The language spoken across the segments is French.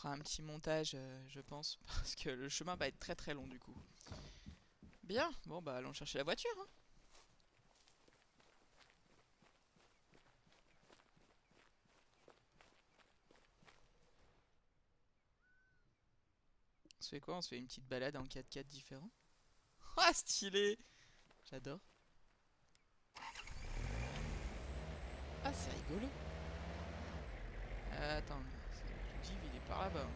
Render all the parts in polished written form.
fera un petit montage, je pense, parce que le chemin va être très très long du coup. Bien, bon bah allons chercher la voiture, hein. On se fait quoi? On se fait une petite balade en 4x4 différent. Ah, stylé! J'adore. Ah, c'est rigolo. Attends, l'objectif il est par là-bas.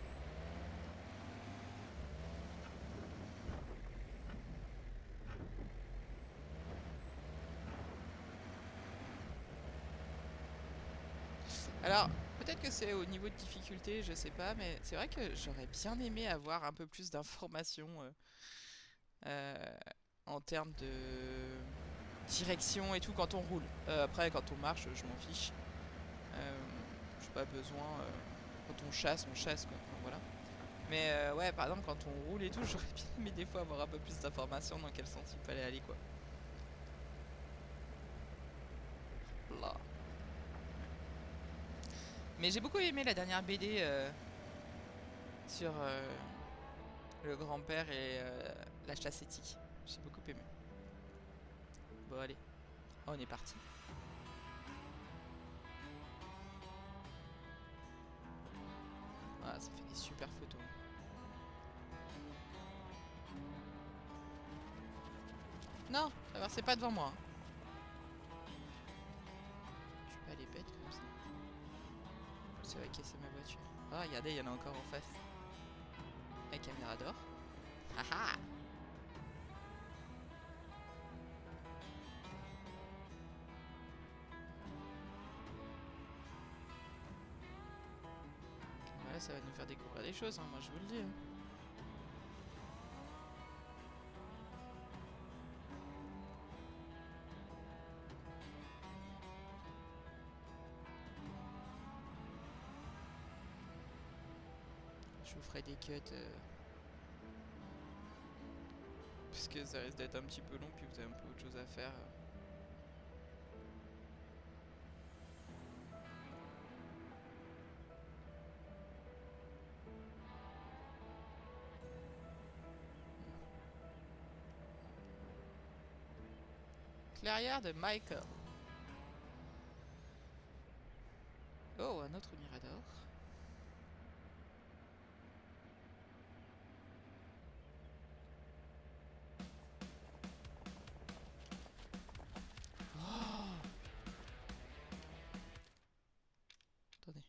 Alors, peut-être que c'est au niveau de difficulté, je sais pas, mais c'est vrai que j'aurais bien aimé avoir un peu plus d'informations euh, en termes de direction et tout quand on roule. Après, quand on marche, je m'en fiche. Euh, j'ai pas besoin. Quand on chasse quoi. Enfin, voilà. Mais ouais, par exemple, quand on roule et tout, j'aurais bien aimé des fois avoir un peu plus d'informations dans quel sens il fallait aller quoi. Là. Mais j'ai beaucoup aimé la dernière BD sur le grand-père et la chasse éthique. J'ai beaucoup aimé. Bon, allez. Oh, on est parti. Ah, ça fait des super photos. Non, traversez pas devant moi, hein. Je suis pas les bêtes comme ça. C'est vrai que c'est ma voiture. Ah, regardez, il y en a encore en face. La caméra d'or. Haha. Voilà, ça va nous faire découvrir des choses, hein, moi je vous le dis, hein. Je vous ferai des cuts. Parce que ça risque d'être un petit peu long, puis vous avez un peu autre chose à faire. Clairière de Michael. Oh, un autre mirador. Oh, attendez.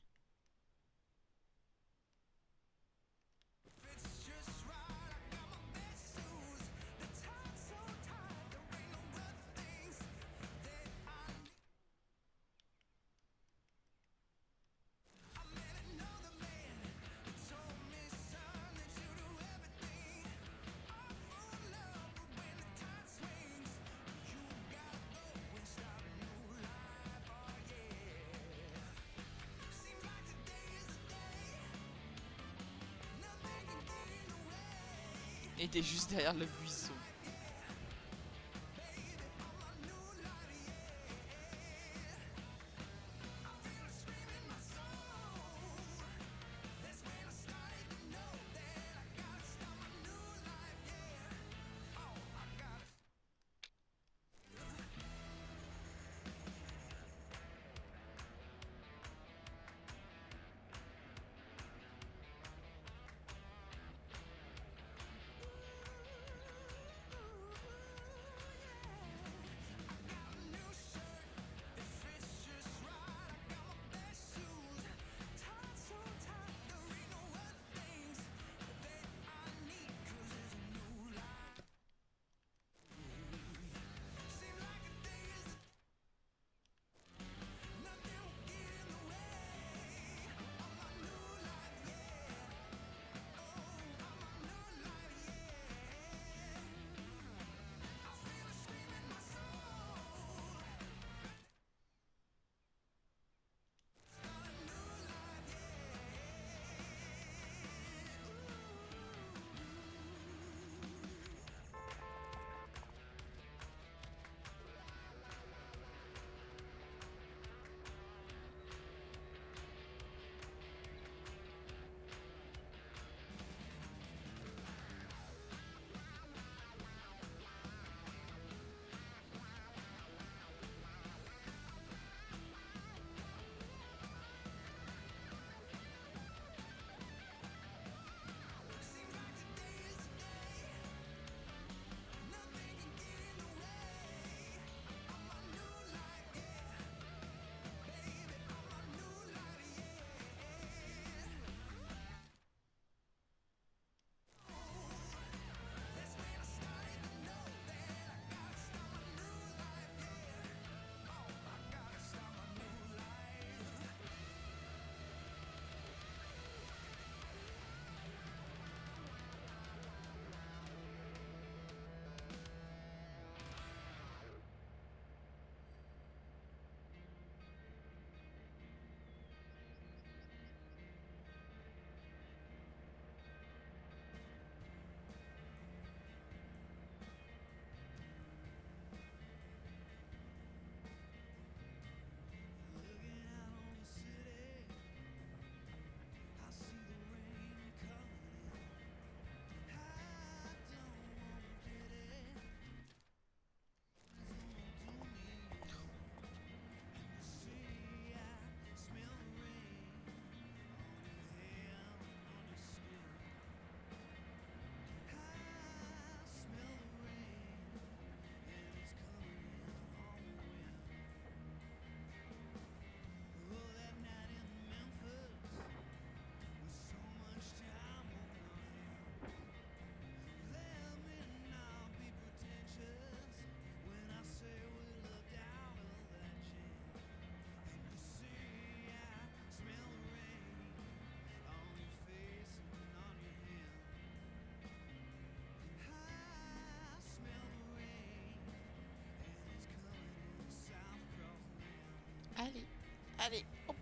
Et t'es juste derrière le buisson.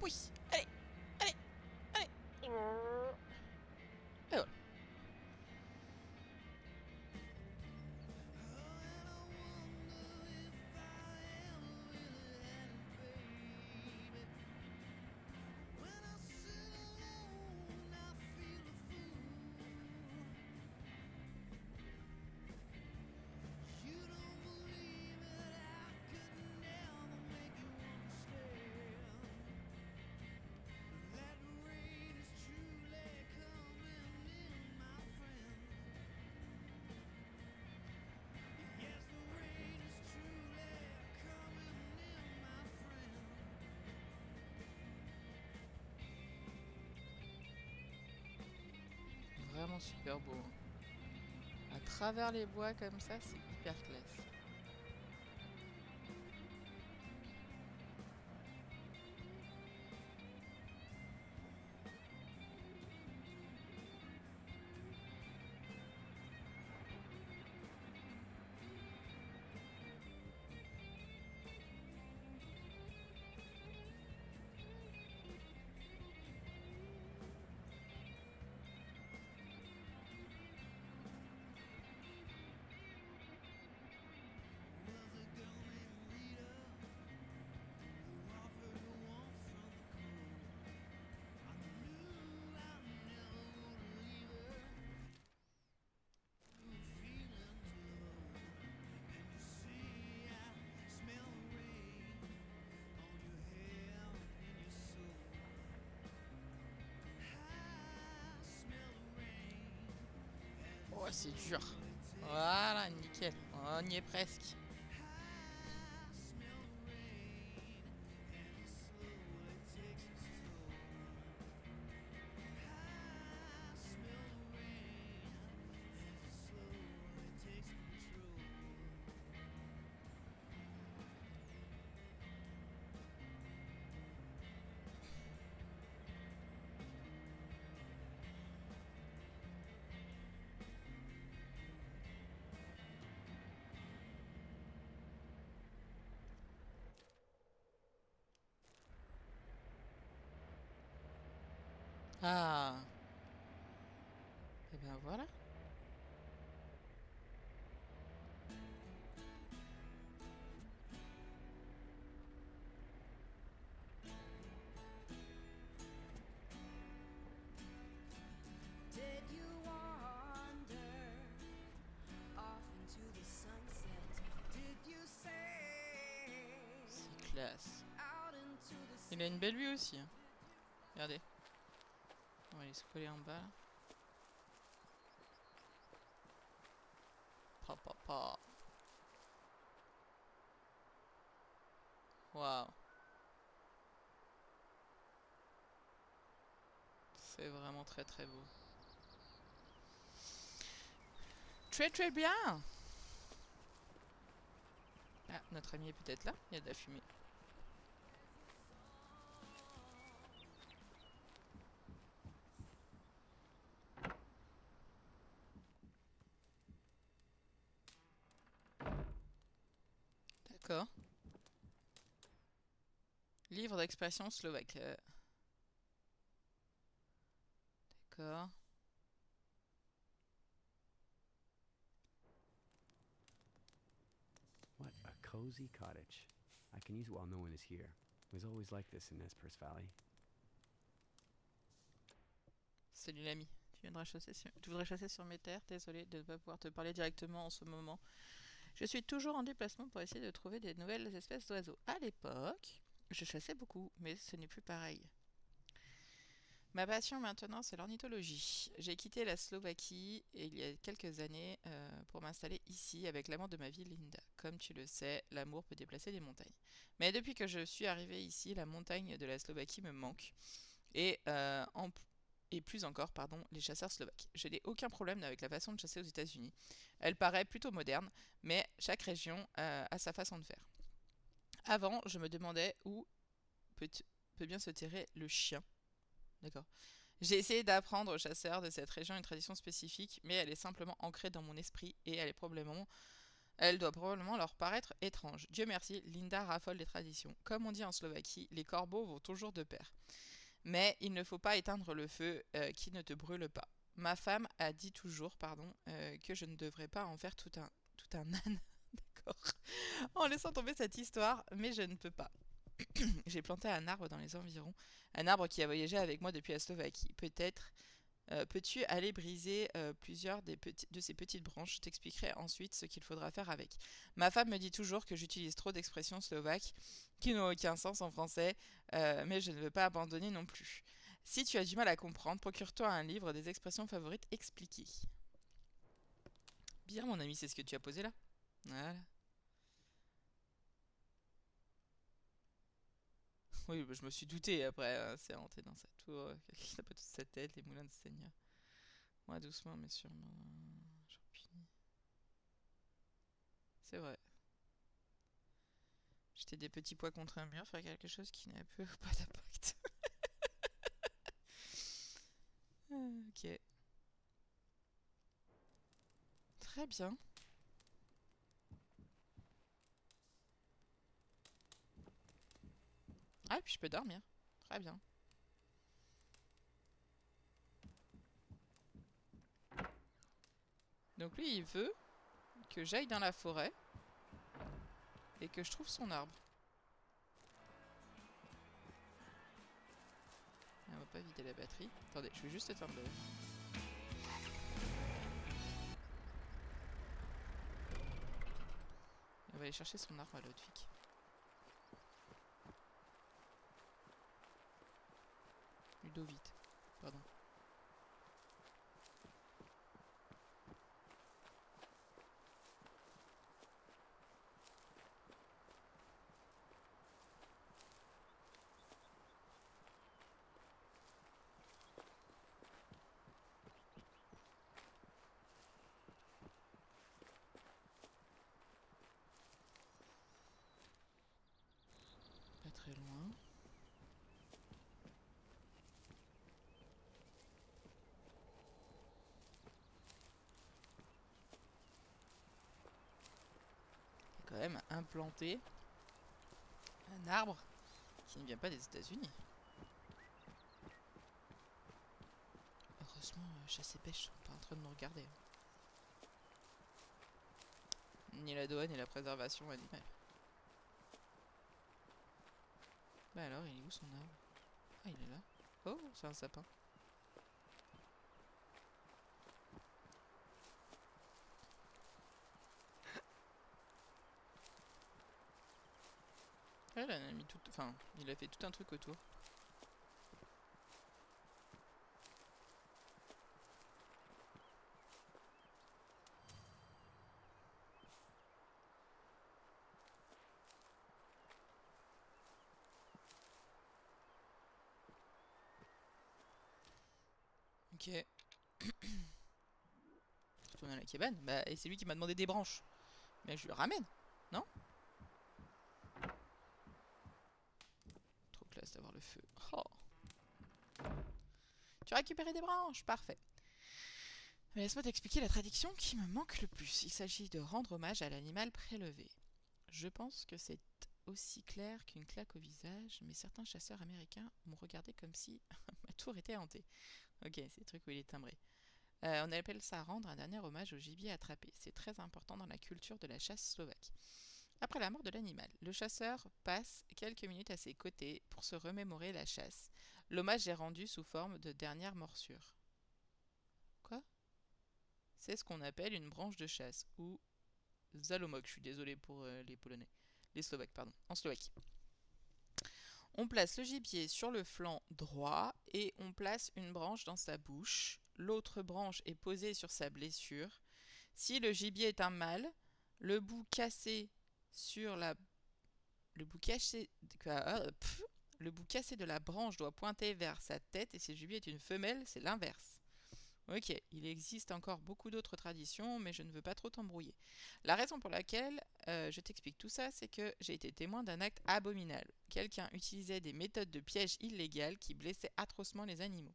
Oui, allez, allez, allez. Et voilà. Vraiment super beau. À travers les bois comme ça, c'est hyper classe. Oh, c'est dur. Voilà, nickel. On y est presque. Ah. Et ben voilà. Did you wander off into the sunset? Did you say C'est classe. out into the Il a une sea? belle vue aussi. Hein. Regardez. On va aller se coller en bas là. Pa, pa, pa. Waouh. C'est vraiment très très beau. Très très bien. Ah, notre ami est peut-être là. Il y a de la fumée. D'accord. Livre d'expression slovaque. D'accord. What a cozy cottage. I can use it while no one is here. It was always like this in Nez Perce Valley. Salut l'ami. Tu voudrais chasser sur mes terres. Désolé de ne pas pouvoir te parler directement en ce moment. Je suis toujours en déplacement pour essayer de trouver des nouvelles espèces d'oiseaux. À l'époque, je chassais beaucoup, mais ce n'est plus pareil. Ma passion maintenant, c'est l'ornithologie. J'ai quitté la Slovaquie il y a quelques années pour m'installer ici avec l'amour de ma vie, Linda. Comme tu le sais, l'amour peut déplacer des montagnes. Mais depuis que je suis arrivée ici, la montagne de la Slovaquie me manque. Et, et plus encore, pardon, les chasseurs slovaques. Je n'ai aucun problème avec la façon de chasser aux États-Unis. Elle paraît plutôt moderne, mais chaque région a sa façon de faire. Avant, je me demandais où peut, peut bien se terrer le chien. D'accord. J'ai essayé d'apprendre aux chasseurs de cette région une tradition spécifique, mais elle est simplement ancrée dans mon esprit et elle est probablement Elle doit probablement leur paraître étrange. Dieu merci, Linda raffole des traditions. Comme on dit en Slovaquie, les corbeaux vont toujours de pair. Mais il ne faut pas éteindre le feu qui ne te brûle pas. Ma femme a dit toujours, que je ne devrais pas en faire tout un âne. D'accord. En laissant tomber cette histoire, mais je ne peux pas. J'ai planté un arbre dans les environs, un arbre qui a voyagé avec moi depuis la Slovaquie. Peut-être peux-tu aller briser plusieurs de ces petites branches? Je t'expliquerai ensuite ce qu'il faudra faire avec. Ma femme me dit toujours que j'utilise trop d'expressions slovaques qui n'ont aucun sens en français, mais je ne veux pas abandonner non plus. Si tu as du mal à comprendre, procure-toi un livre des expressions favorites expliquées. Bien, mon ami, c'est ce que tu as posé là. Voilà. Oui, bah, je me suis douté après, c'est rentré dans sa tour, qui n'a pas toute sa tête, les moulins de Seigneur. Moi, doucement, mais sûrement. J'en punis. C'est vrai. Jeter des petits pois contre un mur, faire quelque chose qui n'a peu ou pas d'impact. Ok. Très bien. Ah, et puis je peux dormir. Très bien. Donc lui, il veut que j'aille dans la forêt et que je trouve son arbre. On va pas vider la batterie. Attendez, je vais juste éteindre le... On va aller chercher son arbre à Ludwig. Ludovic, pardon. Pas très loin. Il a quand même implanté un arbre qui ne vient pas des États-Unis. Heureusement, chasse et pêche sont pas en train de nous regarder. Ni la douane ni la préservation animale. Bah alors, il est où son arbre? Ah, il est là. Oh, c'est un sapin. Ah, il a mis tout... Enfin, il a fait tout un truc autour. Ok. Retourner à la cabane. Bah, et c'est lui qui m'a demandé des branches. Mais je lui ramène, non? Trop classe d'avoir le feu. Oh. Tu as récupéré des branches, parfait. Mais laisse-moi t'expliquer la traduction qui me manque le plus. Il s'agit de rendre hommage à l'animal prélevé. Je pense que c'est aussi clair qu'une claque au visage, mais certains chasseurs américains m'ont regardé comme si ma tour était hantée. Ok, c'est le truc où il est timbré. On appelle ça rendre un dernier hommage au gibier attrapé. C'est très important dans la culture de la chasse slovaque. Après la mort de l'animal, le chasseur passe quelques minutes à ses côtés pour se remémorer la chasse. L'hommage est rendu sous forme de dernière morsure. Quoi? C'est ce qu'on appelle une branche de chasse, ou zalomok. Je suis désolé pour les Polonais. Les Slovaques, pardon. En Slovaquie. On place le gibier sur le flanc droit et on place une branche dans sa bouche. L'autre branche est posée sur sa blessure. Si le gibier est un mâle, le bout cassé sur la... Le bout cassé... Le bout cassé de la branche doit pointer vers sa tête et si le gibier est une femelle, c'est l'inverse. Ok, il existe encore beaucoup d'autres traditions, mais je ne veux pas trop t'embrouiller. La raison pour laquelle je t'explique tout ça, c'est que j'ai été témoin d'un acte abominable. Quelqu'un utilisait des méthodes de piège illégales qui blessaient atrocement les animaux.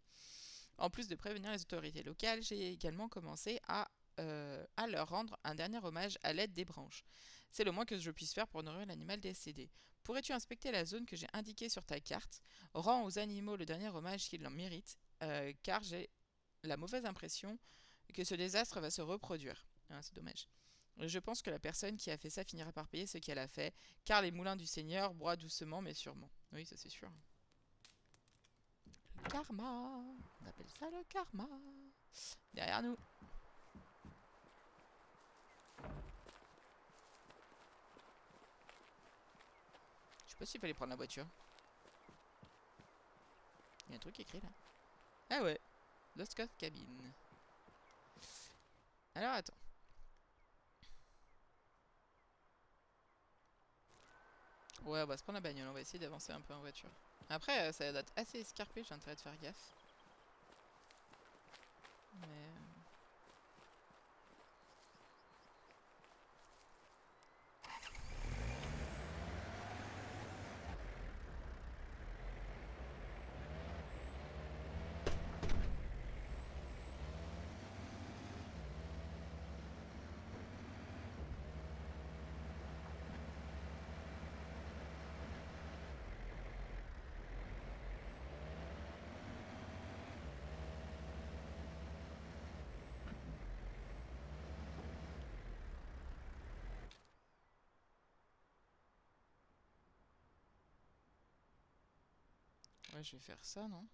En plus de prévenir les autorités locales, j'ai également commencé à à leur rendre un dernier hommage à l'aide des branches. C'est le moins que je puisse faire pour nourrir l'animal décédé. Pourrais-tu inspecter la zone que j'ai indiquée sur ta carte? Rends aux animaux le dernier hommage qu'ils en méritent, car j'ai la mauvaise impression que ce désastre va se reproduire. Ah, c'est dommage. Je pense que la personne qui a fait ça finira par payer ce qu'elle a fait, car les moulins du Seigneur broient doucement mais sûrement. Oui, ça c'est sûr. Le karma, on appelle ça le karma. Derrière nous. Je sais pas s'il fallait prendre la voiture. Il y a un truc écrit là. Ah ouais, Lost Coast Cabin. Alors attends. Ouais, on va se prendre la bagnole, on va essayer d'avancer un peu en voiture. Après, ça va être assez escarpé, j'ai intérêt de faire gaffe. Mais... ouais, je vais faire ça, non?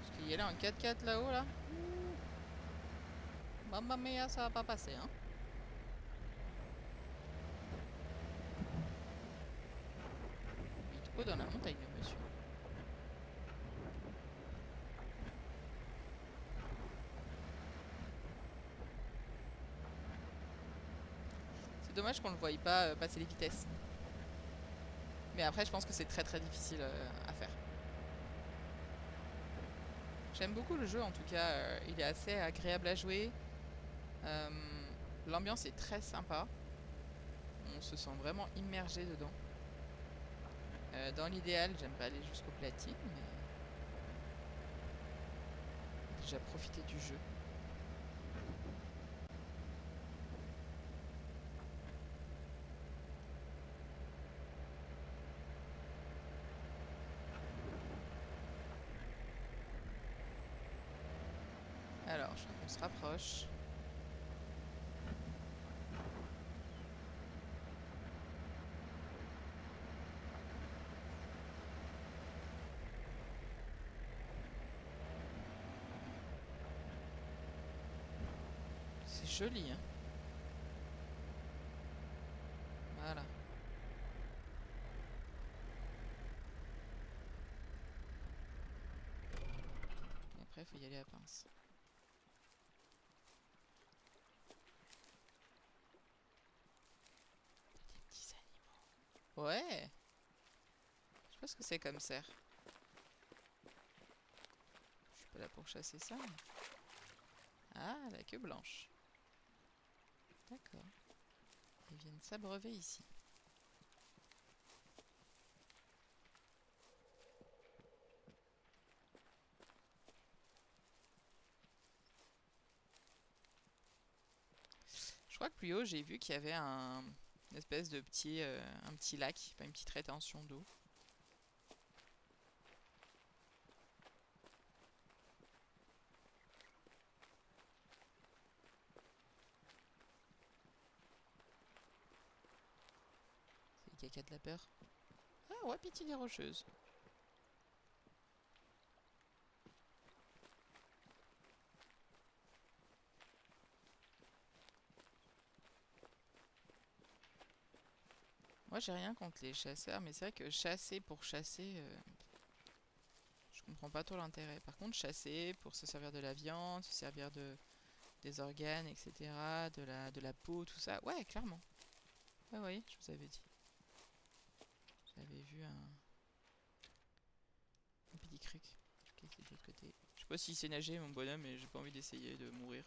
Parce qu'il y aller en 4x4 là-haut, là. Mamma mia, ça va pas passer, hein. Il est trop dans la montagne, le monsieur. C'est dommage qu'on le voie pas passer les vitesses. Mais après, je pense que c'est très très difficile à faire. J'aime beaucoup le jeu, en tout cas. Il est assez agréable à jouer. L'ambiance est très sympa. On se sent vraiment immergé dedans. Dans l'idéal, j'aime pas aller jusqu'au platine, mais déjà profiter du jeu. Alors, je crois qu'on se rapproche. C'est joli, hein. Voilà. Et après, il faut y aller à pince. Des petits animaux. Ouais. Je sais pas ce que c'est comme cerf. Je suis pas là pour chasser ça. Mais... ah, la queue blanche. D'accord. Ils viennent s'abreuver ici. Je crois que plus haut, j'ai vu qu'il y avait une espèce de un petit lac, enfin une petite rétention d'eau. C'est le caca de la peur. Ah ouais, pitié des rocheuses. Moi, j'ai rien contre les chasseurs, mais c'est vrai que chasser pour chasser, je comprends pas trop l'intérêt. Par contre, chasser pour se servir de la viande, se servir des organes, etc., de la peau, tout ça, ouais, clairement. Ah oui, je vous avais dit. J'avais vu un petit cric. Ok, c'est de l'autre côté. Je sais pas s'il sait nager, mon bonhomme, mais j'ai pas envie d'essayer de mourir.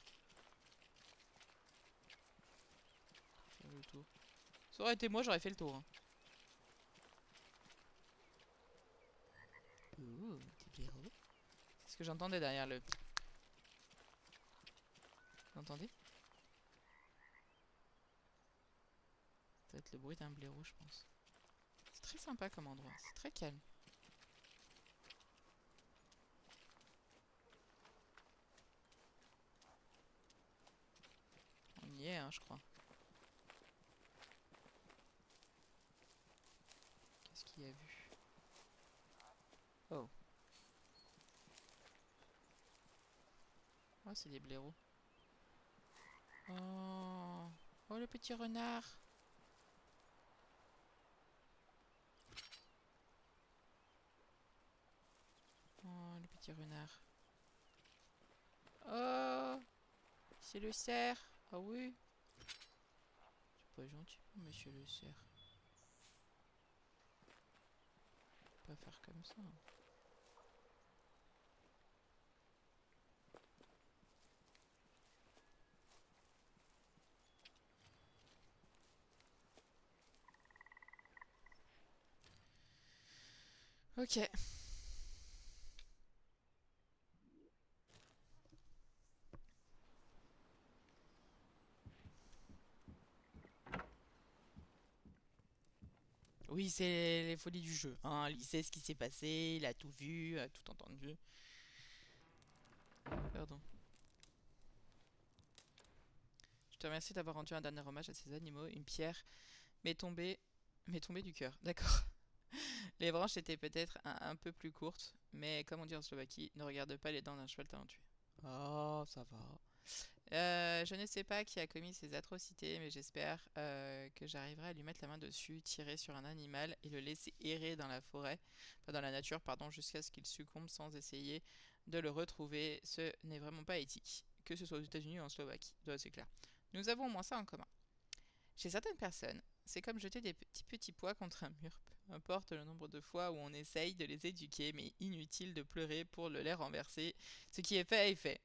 Faire le tour. Ça aurait été moi, j'aurais fait le tour. Hein. Ouh, petit blaireau. C'est Parce que j'entendais derrière le... Vous entendez? Ça va être le bruit d'un blaireau, je pense. C'est très sympa comme endroit, c'est très calme. On y est, hein, je crois. Qu'est-ce qu'il y a vu? Oh. Oh, c'est des blaireaux. Oh. Oh, le petit renard. Oh, le petit renard. Oh, c'est le cerf. Ah oui. C'est pas gentil, monsieur le cerf. Faut pas faire comme ça. Ok. Oui, c'est les folies du jeu. Hein. Il sait ce qui s'est passé, il a tout vu, a tout entendu. Pardon. Je te remercie d'avoir rendu un dernier hommage à ces animaux. Une pierre m'est tombée du cœur. D'accord. Les branches étaient peut-être un peu plus courtes, mais comme on dit en Slovaquie, ne regarde pas les dents d'un cheval talentueux. Oh, ça va. Je ne sais pas qui a commis ces atrocités, mais j'espère que j'arriverai à lui mettre la main dessus, tirer sur un animal et le laisser errer dans la forêt, enfin dans la nature, pardon, jusqu'à ce qu'il succombe sans essayer de le retrouver. Ce n'est vraiment pas éthique, que ce soit aux États-Unis ou en Slovaquie, c'est clair. Nous avons au moins ça en commun. Chez certaines personnes, c'est comme jeter des petits pois contre un mur. Peu importe le nombre de fois où on essaye de les éduquer, mais inutile de pleurer pour le lait renversé. Ce qui est fait est fait.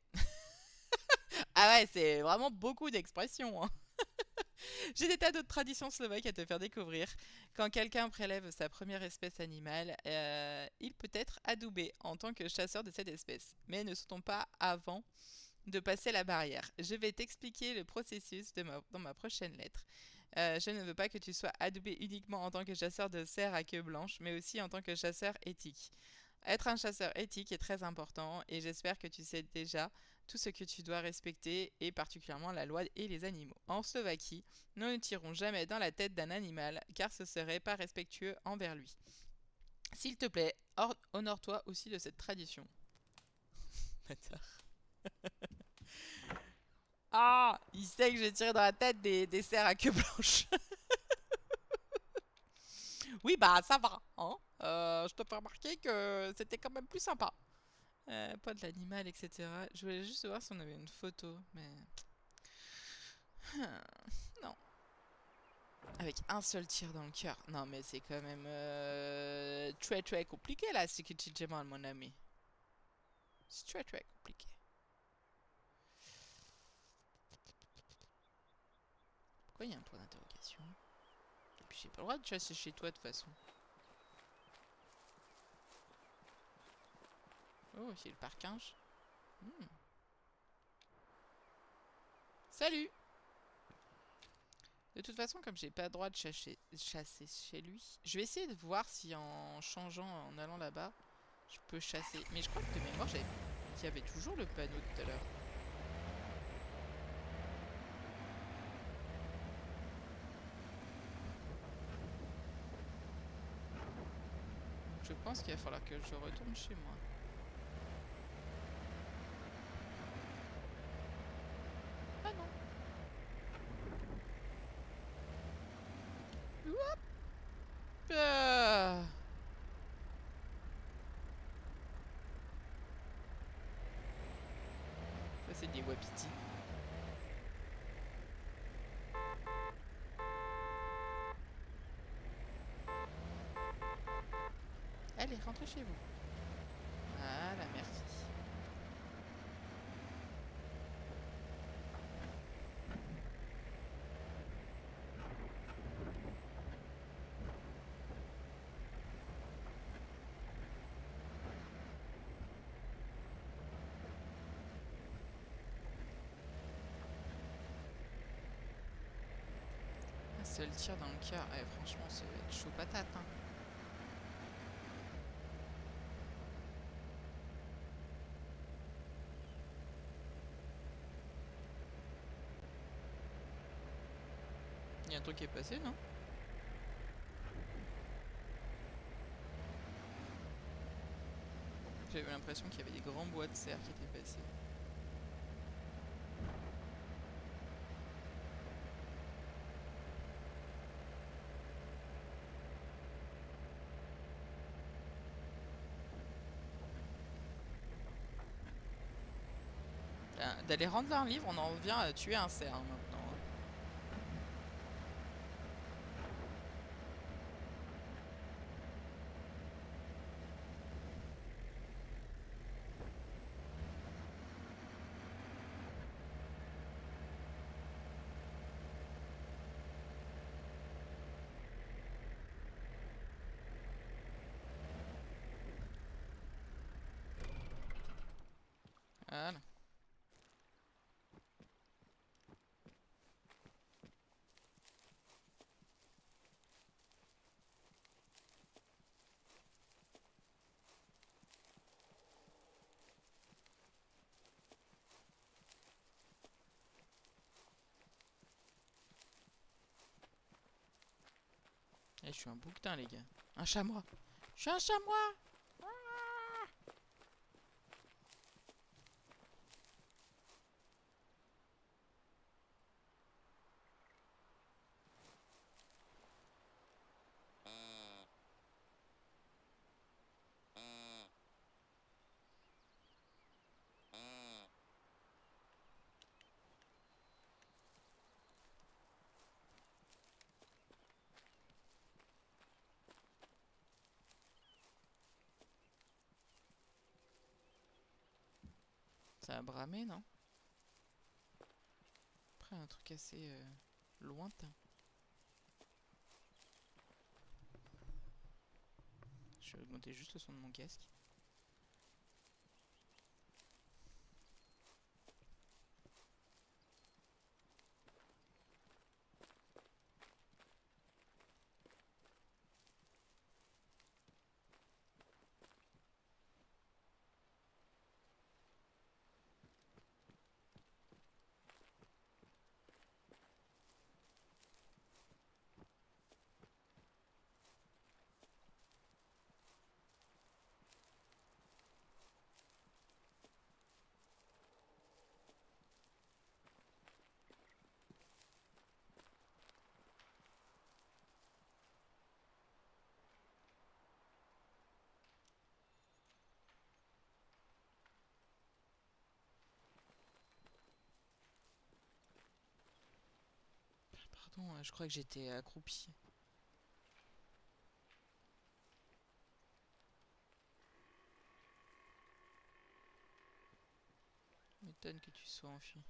Ah ouais, c'est vraiment beaucoup d'expressions. Hein. J'ai des tas d'autres traditions slovaques à te faire découvrir. Quand quelqu'un prélève sa première espèce animale, il peut être adoubé en tant que chasseur de cette espèce. Mais ne sautons pas avant de passer la barrière. Je vais t'expliquer le processus dans ma prochaine lettre. Je ne veux pas que tu sois adoubé uniquement en tant que chasseur de cerfs à queue blanche, mais aussi en tant que chasseur éthique. Être un chasseur éthique est très important et j'espère que tu sais déjà tout ce que tu dois respecter et particulièrement la loi et les animaux. En Slovaquie, nous ne tirons jamais dans la tête d'un animal car ce serait pas respectueux envers lui. S'il te plaît, honore-toi aussi de cette tradition. Bâtard. Ah, il sait que j'ai tiré dans la tête des cerfs à queue blanche. Oui, bah ça va. Hein. Je te fais remarquer que c'était quand même plus sympa. Pas de l'animal, etc. Je voulais juste voir si on avait une photo, mais... non. Avec un seul tir dans le cœur. Non, mais c'est quand même très très compliqué là, ce que tu demandes, mon ami. C'est très très compliqué. Pourquoi il y a un point d'interrogation? Et puis j'ai pas le droit de chasser chez toi de toute façon. Oh, c'est le parquinge. Hmm. Salut! De toute façon, comme j'ai pas le droit de chasser chez lui, je vais essayer de voir si en changeant, en allant là-bas, je peux chasser. Mais je crois que de mémoire, qu'il y avait toujours le panneau tout à l'heure. Donc je pense qu'il va falloir que je retourne chez moi. Ah non! Hop! Ça, c'est des wapitis. Allez, rentrez chez vous. Voilà, merci. seul tir dans le cœur. Eh, franchement, ça va être chaud patate. Hein. Il y a un truc qui est passé, non? J'avais l'impression qu'il y avait des grands bois de serre qui étaient passés. D'aller rendre leur livre, on en revient à tuer un cerf hein, maintenant. Hein. Voilà. Eh, je suis un bouquetin, les gars. Un chamois. Je suis un chamois. Ça a bramé, non? Après, un truc assez lointain. Je vais augmenter juste le son de mon casque. Pardon, je crois que j'étais accroupi. M'étonne que tu sois enfui.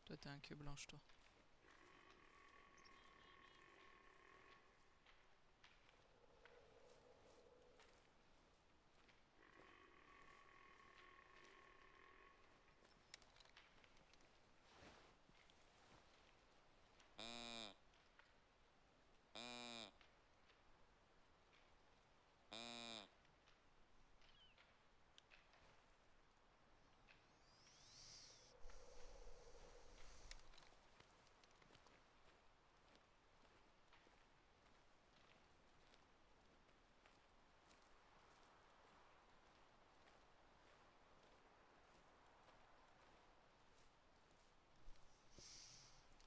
Toi, t'as un queue blanche, toi.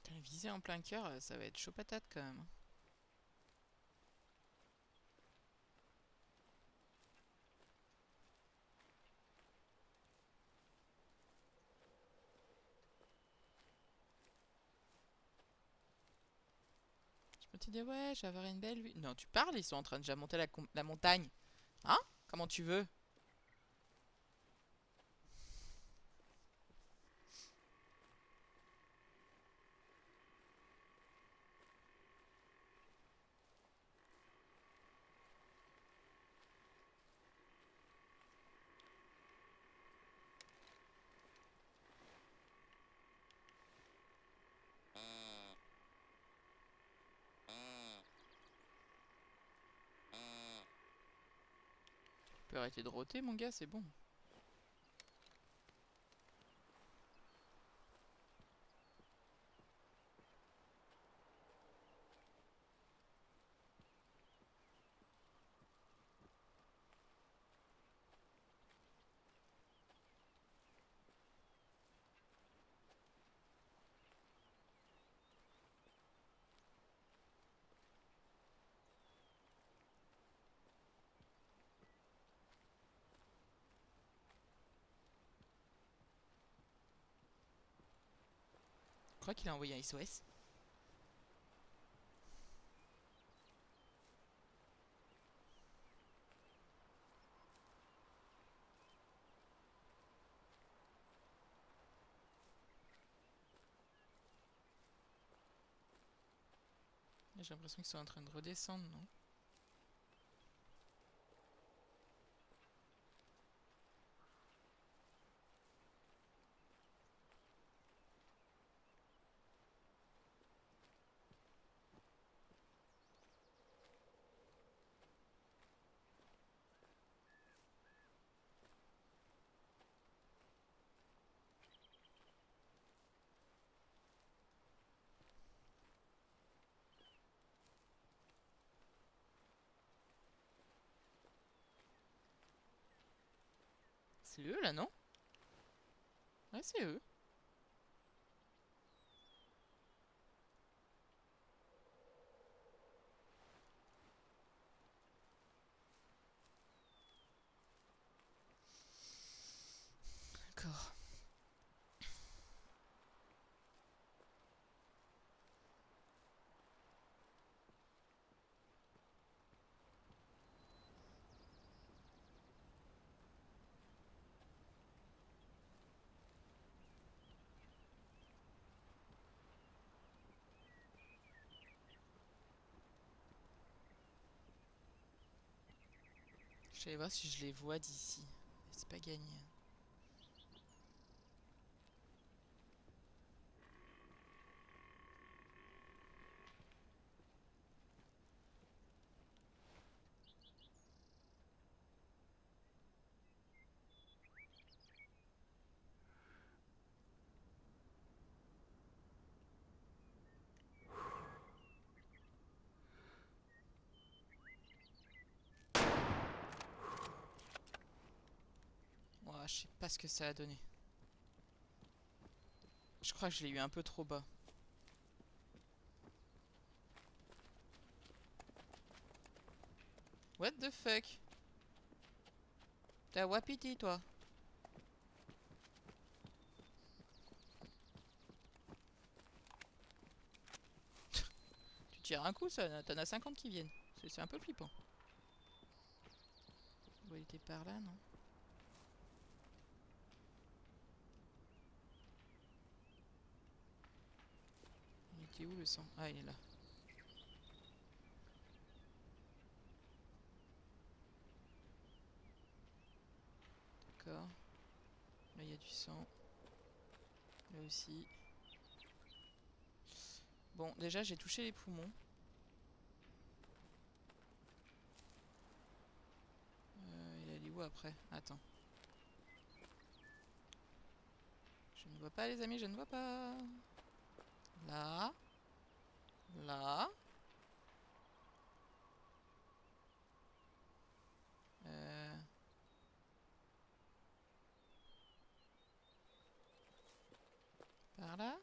Putain, viser en plein cœur, ça va être chaud patate quand même. Je me suis dit, ouais, je vais avoir une belle vue. Non, tu parles, ils sont en train de déjà monter la montagne. Hein? Comment tu veux? peux arrêter de rôter, mon gars, c'est bon. Je crois qu'il a envoyé un SOS. J'ai l'impression qu'ils sont en train de redescendre, non? C'est eux là, non? Ouais, c'est eux. D'accord. Je vais voir si je les vois d'ici. C'est pas gagné. Ouah, je sais pas ce que ça a donné. Je crois que je l'ai eu un peu trop bas. What the fuck? T'as wapiti, toi? Tu tires un coup, ça, t'en as 50 qui viennent. C'est un peu flippant. Bon, il était par là, non? Il était où le sang? Ah, il est là. D'accord. Là, il y a du sang. Là aussi. Bon, déjà, j'ai touché les poumons. Il allait où après? Attends. Je ne vois pas, les amis, je ne vois pas. Là. Là. Euh... Par là.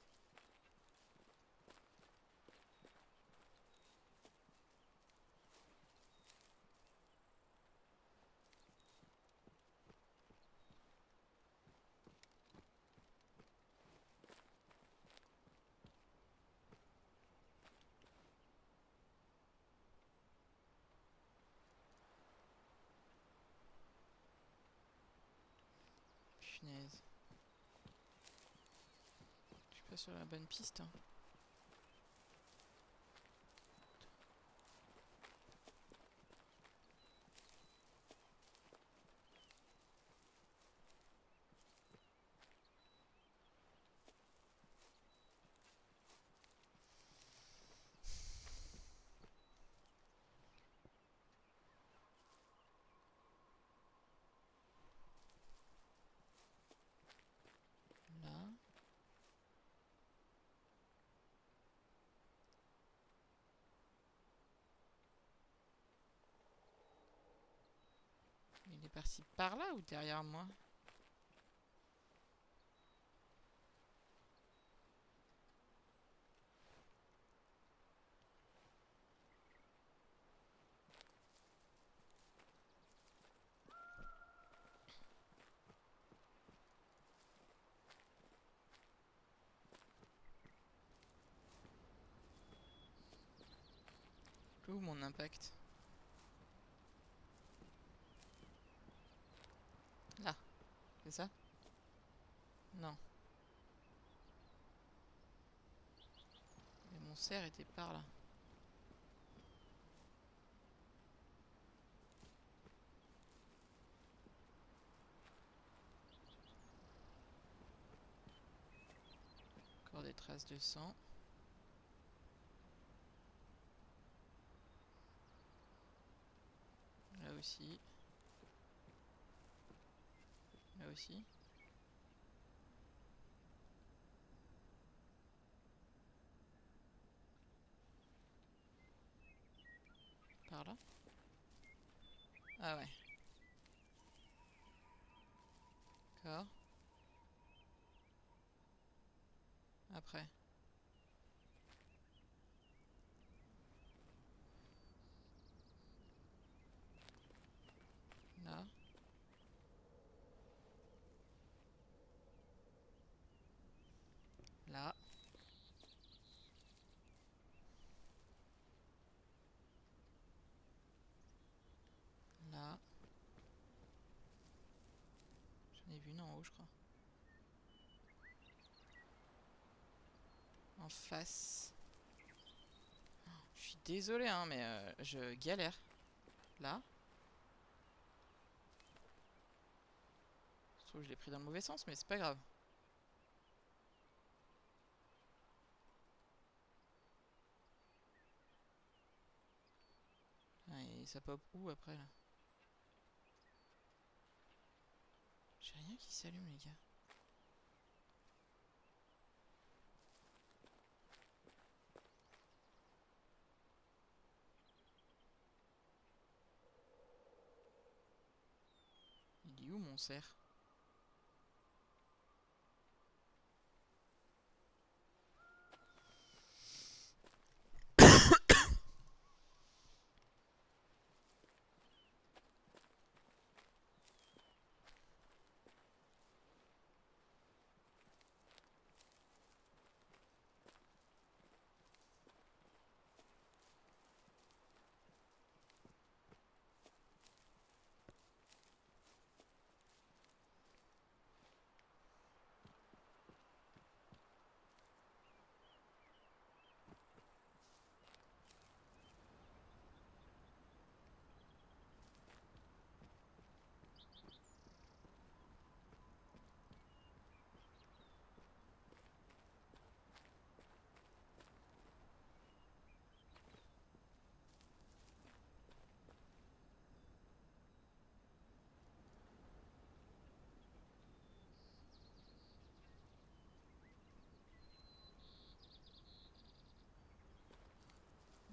Punaise. Je suis pas sur la bonne piste, hein. Il est parti par là ou derrière moi? Où mon impact? Là, c'est ça? Non. Mais mon cerf était par là. Encore des traces de sang. Là aussi. Là aussi. Par là. Ah ouais. D'accord. Après. Là. Là. Là. J'en ai vu une en haut, je crois. En face. Je suis désolé, hein, mais je galère. Là. Je trouve que je l'ai pris dans le mauvais sens, mais c'est pas grave. Ah, et ça pop où après là? J'ai rien qui s'allume, les gars. Il est où mon cerf?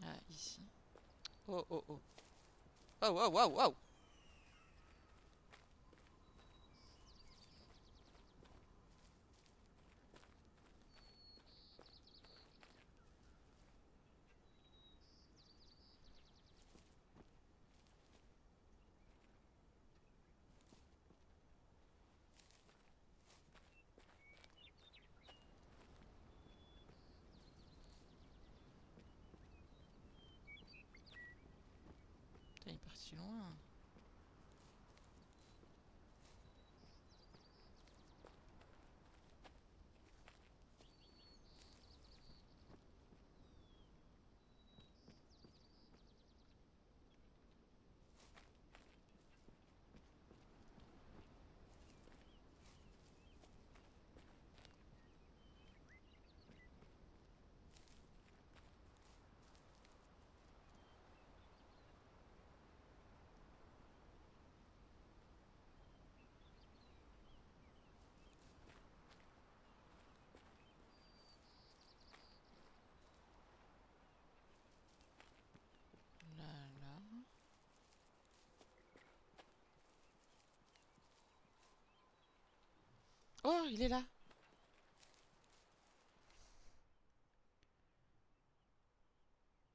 Ah, ici. Oh, oh, oh. Oh, wow, wow, wow. Putain, il est parti loin. Oh, il est là.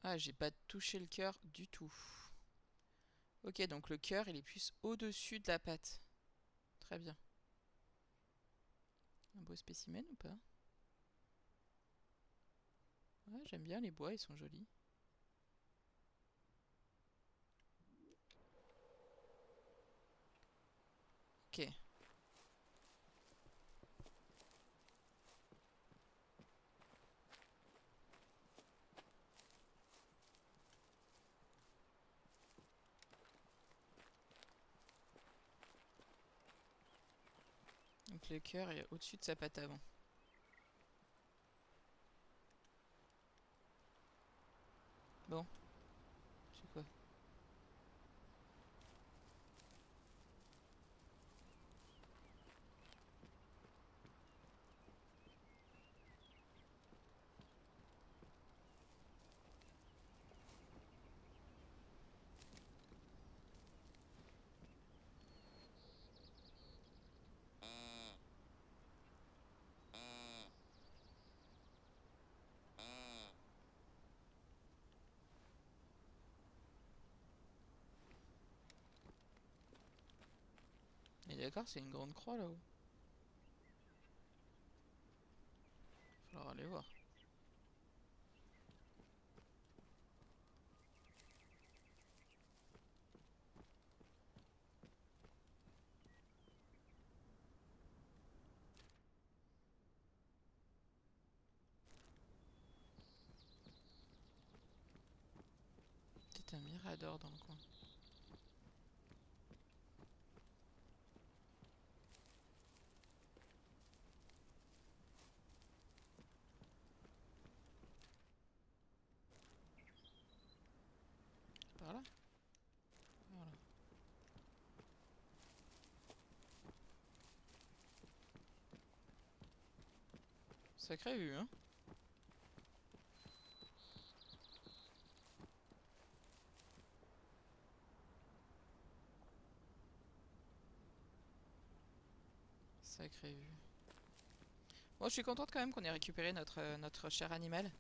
Ah, j'ai pas touché le cœur du tout. Ok, donc le cœur, il est plus au-dessus de la patte. Très bien. Un beau spécimen ou pas? Ouais, j'aime bien les bois, ils sont jolis. Ok. Donc le cœur est au-dessus de sa patte avant. Bon, c'est quoi? Et d'accord, c'est une grande croix là-haut. Falloir aller voir. Peut-être un mirador dans le coin. Par là? Voilà. Sacrée vue, hein? Sacrée vue. Bon, je suis contente quand même qu'on ait récupéré notre cher animal.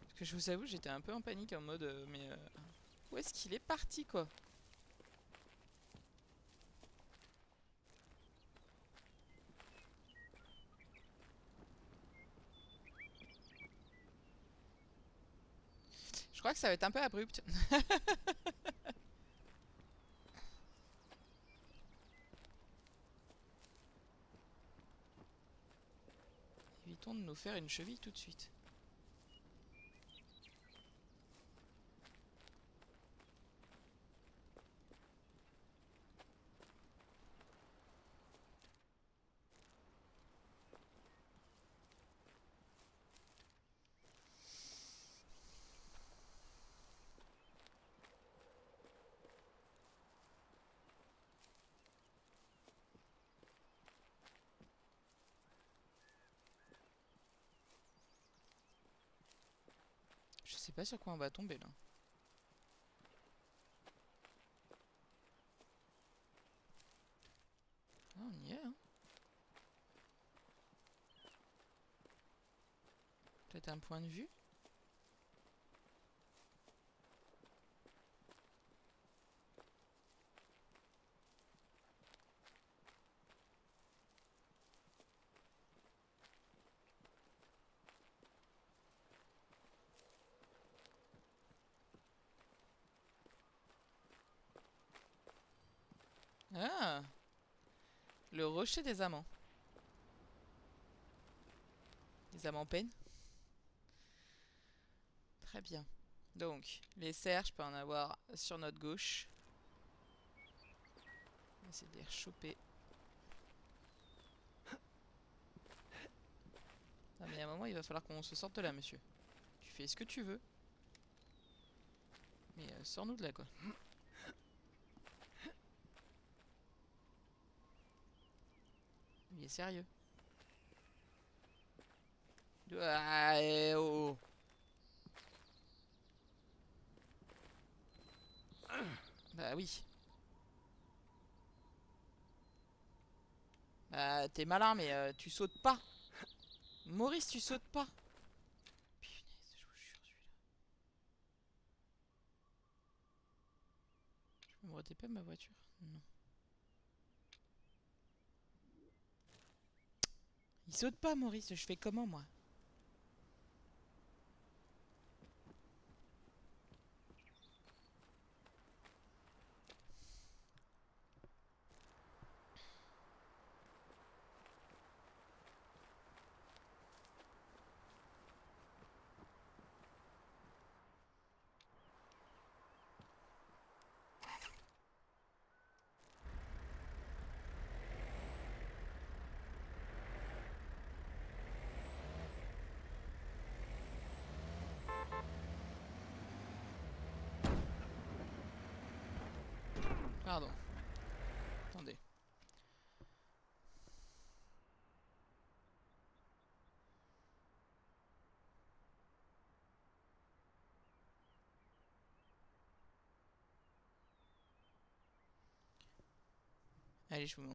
Parce que je vous avoue, j'étais un peu en panique en mode... où est-ce qu'il est parti, quoi? Je crois que ça va être un peu abrupt. Évitons de nous faire une cheville tout de suite. Je sais pas sur quoi on va tomber, là. Ah, on y est, hein. Peut-être un point de vue? Ah! Le rocher des amants. Les amants peignent. Très bien. Donc, les cerfs, je peux en avoir sur notre gauche. On va essayer de les choper. Ah, mais à un moment, il va falloir qu'on se sorte de là, monsieur. Tu fais ce que tu veux. Mais sors-nous de là, quoi. Il est sérieux. Ah, oh. Bah oui. Bah T'es malin, mais tu sautes pas. Maurice, tu sautes pas. Punaise, je vous jure, celui-là. Je peux me retaper ma voiture? Non. Il saute pas, Maurice. Je fais comment, moi? Pardon. Attendez. Allez, je vous montre.